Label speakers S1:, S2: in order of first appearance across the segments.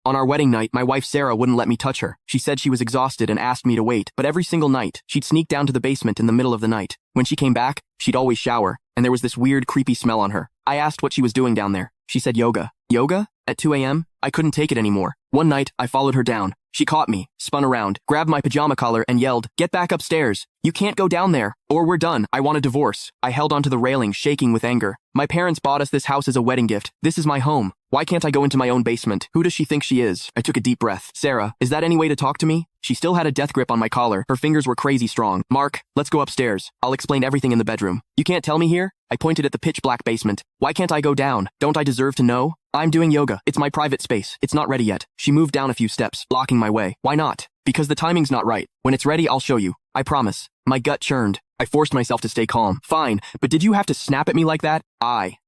S1: On our wedding night, my wife Sarah wouldn't let me touch her. She said she was exhausted and asked me to wait, but every single night, she'd sneak down to the basement in the middle of the night. When she came back, she'd always shower, and there was this weird, creepy smell on her. I asked what she was doing down there. She said yoga. Yoga? At 2 a.m.? I couldn't take it anymore. One night, I followed her down. She caught me, spun around, grabbed my pajama collar, and yelled, "Get back upstairs. You can't go down there, or we're done. I want a divorce." I held onto the railing, shaking with anger. My parents bought us this house as a wedding gift. This is my home. Why can't I go into my own basement? Who does she think she is? I took a deep breath. Sarah, is that any way to talk to me? She still had a death grip on my collar. Her fingers were crazy strong. Mark, let's go upstairs. I'll explain everything in the bedroom. You can't tell me here? I pointed at the pitch-black basement. Why can't I go down? Don't I deserve to know? I'm doing yoga. It's my private space. It's not ready yet. She moved down a few steps, blocking my way. Why not? Because the timing's not right. When it's ready, I'll show you. I promise. My gut churned. I forced myself to stay calm. Fine, but did you have to snap at me like that?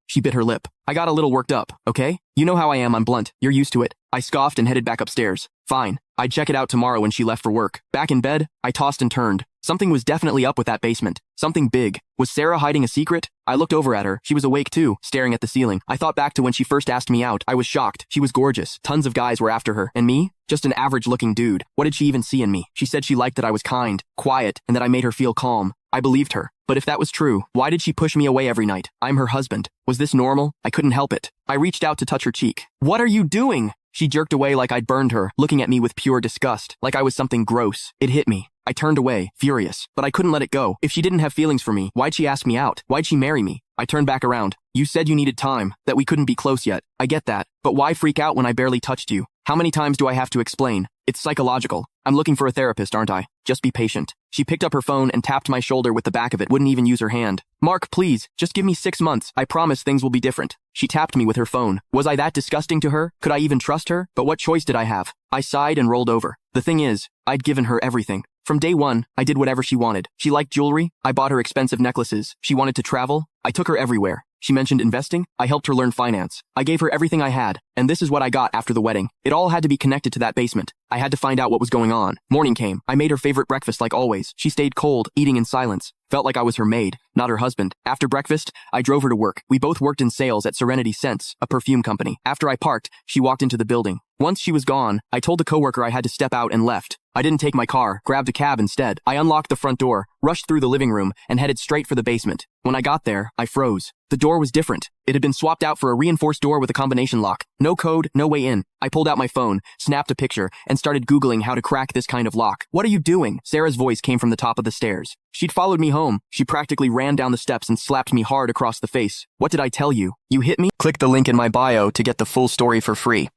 S1: She bit her lip. I got a little worked up, okay? You know how I am, I'm blunt. You're used to it. I scoffed and headed back upstairs. Fine. I'd check it out tomorrow when she left for work. Back in bed, I tossed and turned. Something was definitely up with that basement. Something big. Was Sarah hiding a secret? I looked over at her. She was awake too, staring at the ceiling. I thought back to when she first asked me out. I was shocked. She was gorgeous. Tons of guys were after her. And me? Just an average-looking dude. What did she even see in me? She said she liked that I was kind, quiet, and that I made her feel calm. I believed her. But if that was true, why did she push me away every night? I'm her husband. Was this normal? I couldn't help it. I reached out to touch her cheek. What are you doing? She jerked away like I'd burned her, looking at me with pure disgust, like I was something gross. It hit me. I turned away, furious, but I couldn't let it go. If she didn't have feelings for me, why'd she ask me out? Why'd she marry me? I turned back around. You said you needed time, that we couldn't be close yet. I get that, but why freak out when I barely touched you? How many times do I have to explain? It's psychological. I'm looking for a therapist, aren't I? Just be patient. She picked up her phone and tapped my shoulder with the back of it, wouldn't even use her hand. Mark, please, just give me 6 months. I promise things will be different. She tapped me with her phone. Was I that disgusting to her? Could I even trust her? But what choice did I have? I sighed and rolled over. The thing is, I'd given her everything. From day one, I did whatever she wanted. She liked jewelry. I bought her expensive necklaces. She wanted to travel. I took her everywhere. She mentioned investing. I helped her learn finance. I gave her everything I had. And this is what I got after the wedding. It all had to be connected to that basement. I had to find out what was going on. Morning came. I made her favorite breakfast like always. She stayed cold, eating in silence. Felt like I was her maid, not her husband. After breakfast, I drove her to work. We both worked in sales at Serenity Scents, a perfume company. After I parked, she walked into the building. Once she was gone, I told the coworker I had to step out and left. I didn't take my car, grabbed a cab instead. I unlocked the front door, rushed through the living room, and headed straight for the basement. When I got there, I froze. The door was different. It had been swapped out for a reinforced door with a combination lock. No code, no way in. I pulled out my phone, snapped a picture, and started Googling how to crack this kind of lock. What are you doing? Sarah's voice came from the top of the stairs. She'd followed me home. She practically ran down the steps and slapped me hard across the face. What did I tell you? You hit me? Click the link in my bio to get the full story for free.